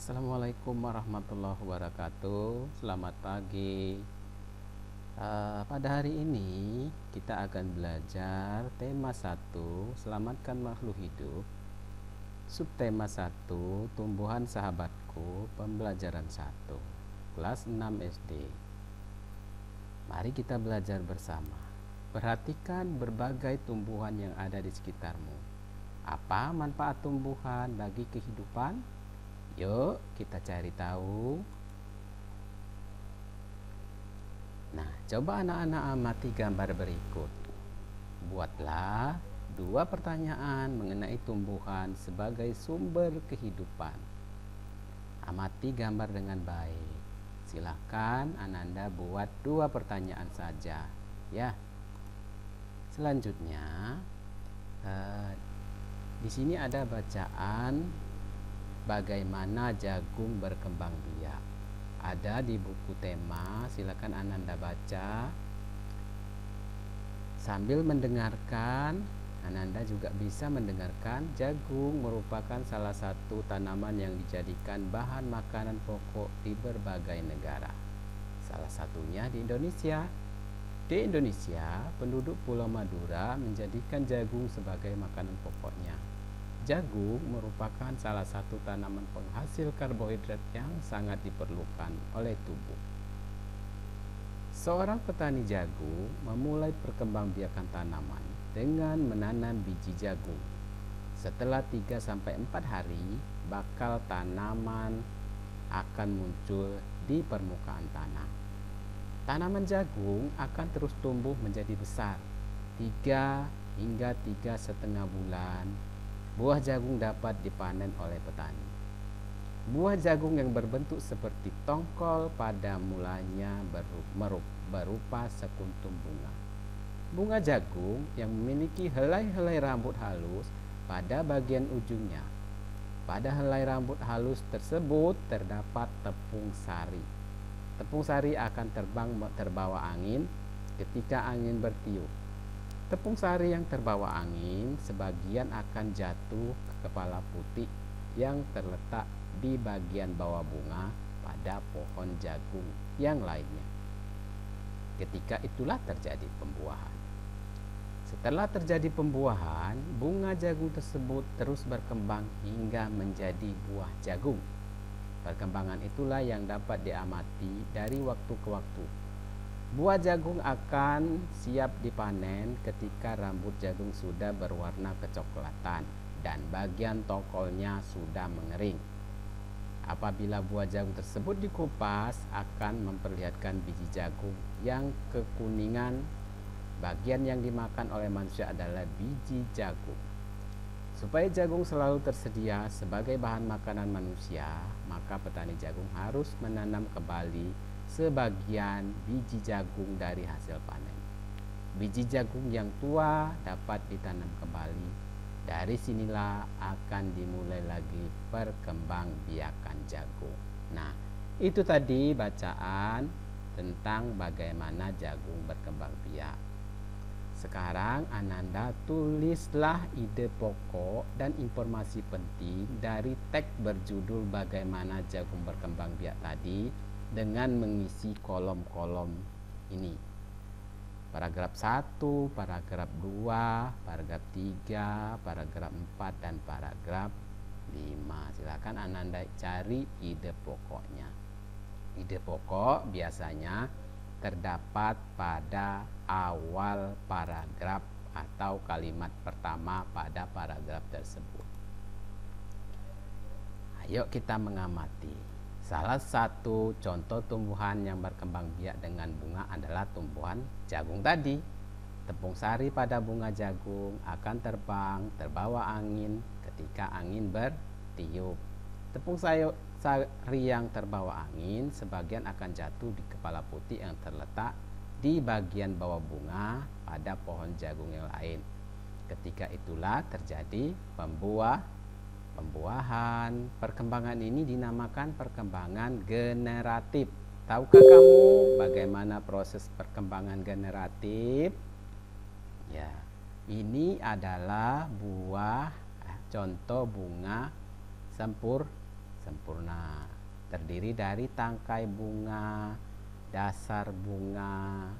Assalamualaikum warahmatullahi wabarakatuh. Selamat pagi. Pada hari ini kita akan belajar tema 1, selamatkan makhluk hidup. Subtema 1, tumbuhan sahabatku, pembelajaran 1, kelas 6 SD. Mari kita belajar bersama. Perhatikan berbagai tumbuhan yang ada di sekitarmu. Apa manfaat tumbuhan bagi kehidupan? Yuk kita cari tahu. Nah, coba anak-anak amati gambar berikut. Buatlah 2 pertanyaan mengenai tumbuhan sebagai sumber kehidupan. Amati gambar dengan baik. Silakan Ananda buat 2 pertanyaan saja, ya. Selanjutnya, di sini ada bacaan bagaimana jagung berkembang biak. Ada di buku tema, silakan Ananda baca. Sambil mendengarkan, Ananda juga bisa mendengarkan jagung merupakan salah satu tanaman yang dijadikan bahan makanan pokok di berbagai negara. Salah satunya di Indonesia. Di Indonesia, penduduk Pulau Madura menjadikan jagung sebagai makanan pokoknya. Jagung merupakan salah satu tanaman penghasil karbohidrat yang sangat diperlukan oleh tubuh. Seorang petani jagung memulai perkembangbiakan tanaman dengan menanam biji jagung. Setelah 3-4 hari, bakal tanaman akan muncul di permukaan tanah. Tanaman jagung akan terus tumbuh menjadi besar. 3 hingga 3,5 bulan, buah jagung dapat dipanen oleh petani. Buah jagung yang berbentuk seperti tongkol pada mulanya berupa sekuntum bunga. Bunga jagung yang memiliki helai-helai rambut halus pada bagian ujungnya. Pada helai rambut halus tersebut terdapat tepung sari. Tepung sari akan terbang terbawa angin ketika angin bertiup. Tepung sari yang terbawa angin sebagian akan jatuh ke kepala putih yang terletak di bagian bawah bunga pada pohon jagung yang lainnya. Ketika itulah terjadi pembuahan. Setelah terjadi pembuahan, bunga jagung tersebut terus berkembang hingga menjadi buah jagung. Perkembangan itulah yang dapat diamati dari waktu ke waktu. Buah jagung akan siap dipanen ketika rambut jagung sudah berwarna kecoklatan dan bagian tongkolnya sudah mengering. Apabila buah jagung tersebut dikupas, akan memperlihatkan biji jagung yang kekuningan. Bagian yang dimakan oleh manusia adalah biji jagung. Supaya jagung selalu tersedia sebagai bahan makanan manusia, maka petani jagung harus menanam kembali sebagian biji jagung dari hasil panen. Biji jagung yang tua dapat ditanam kembali. Dari sinilah akan dimulai lagi perkembangbiakan jagung. Nah, itu tadi bacaan tentang bagaimana jagung berkembang biak. Sekarang Ananda tulislah ide pokok dan informasi penting dari teks berjudul bagaimana jagung berkembang biak tadi dengan mengisi kolom-kolom ini. Paragraf 1, paragraf 2, paragraf 3, paragraf 4, dan paragraf 5. Silakan Ananda cari ide pokoknya. Ide pokok biasanya terdapat pada awal paragraf atau kalimat pertama pada paragraf tersebut. Ayo kita mengamati. Salah satu contoh tumbuhan yang berkembang biak dengan bunga adalah tumbuhan jagung tadi. Tepung sari pada bunga jagung akan terbang terbawa angin ketika angin bertiup. Tepung sari yang terbawa angin sebagian akan jatuh di kepala putih yang terletak di bagian bawah bunga pada pohon jagung yang lain. Ketika itulah terjadi pembuahan. Perkembangan ini dinamakan perkembangan generatif. Tahukah kamu bagaimana proses perkembangan generatif? Ya, ini adalah buah contoh bunga sempurna. Terdiri dari tangkai bunga, dasar bunga,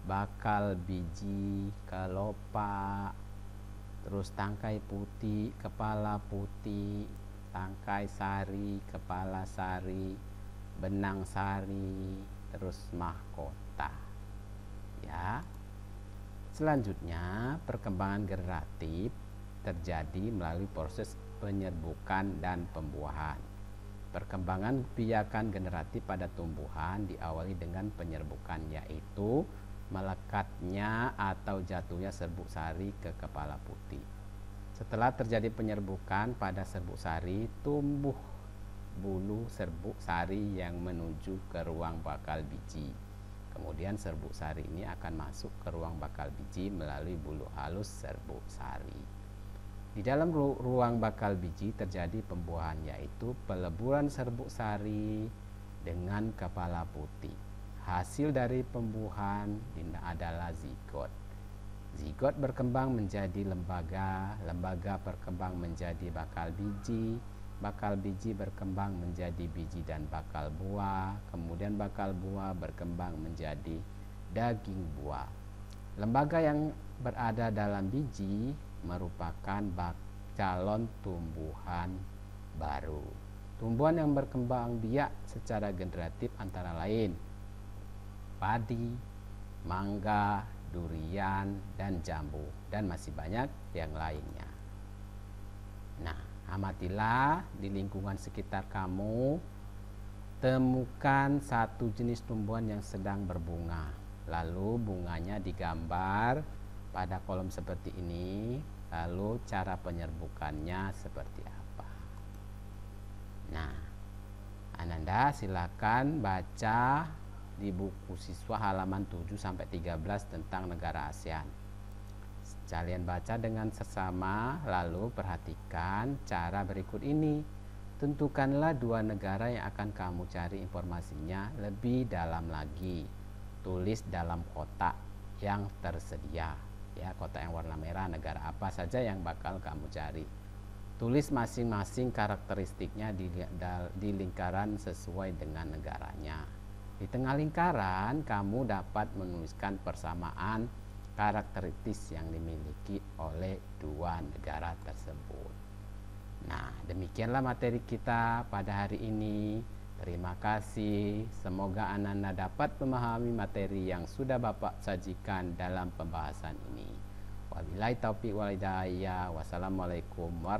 bakal biji, kelopak, terus tangkai putih, kepala putih, tangkai sari, kepala sari, benang sari, terus mahkota. Ya. Selanjutnya, perkembangan generatif terjadi melalui proses penyerbukan dan pembuahan. Perkembangan biakan generatif pada tumbuhan diawali dengan penyerbukan, yaitu melekatnya atau jatuhnya serbuk sari ke kepala putih. Setelah terjadi penyerbukan pada serbuk sari, tumbuh bulu serbuk sari yang menuju ke ruang bakal biji. Kemudian serbuk sari ini akan masuk ke ruang bakal biji melalui bulu halus serbuk sari. Di dalam ruang bakal biji terjadi pembuahan, yaitu peleburan serbuk sari dengan kepala putih. Hasil dari pembuahan adalah zigot. Zigot berkembang menjadi lembaga, lembaga berkembang menjadi bakal biji berkembang menjadi biji dan bakal buah, kemudian bakal buah berkembang menjadi daging buah. Lembaga yang berada dalam biji merupakan calon tumbuhan baru. Tumbuhan yang berkembang biak secara generatif antara lain padi, mangga, durian, dan jambu, dan masih banyak yang lainnya. Nah, amatilah di lingkungan sekitar kamu, temukan satu jenis tumbuhan yang sedang berbunga, lalu bunganya digambar pada kolom seperti ini, lalu cara penyerbukannya seperti apa. Nah, Ananda silakan baca di buku siswa halaman 7-13 tentang negara ASEAN. Kalian baca dengan sesama, lalu perhatikan cara berikut ini. Tentukanlah 2 negara yang akan kamu cari informasinya lebih dalam lagi. Tulis dalam kotak yang tersedia. Ya, kotak yang warna merah, negara apa saja yang bakal kamu cari. Tulis masing-masing karakteristiknya di lingkaran sesuai dengan negaranya. Di tengah lingkaran, kamu dapat menuliskan persamaan karakteristik yang dimiliki oleh 2 negara tersebut. Nah, demikianlah materi kita pada hari ini. Terima kasih. Semoga Ananda dapat memahami materi yang sudah Bapak sajikan dalam pembahasan ini. Wabillahi taufiq wal hidayah. Wassalamualaikum warahmatullahi wabarakatuh.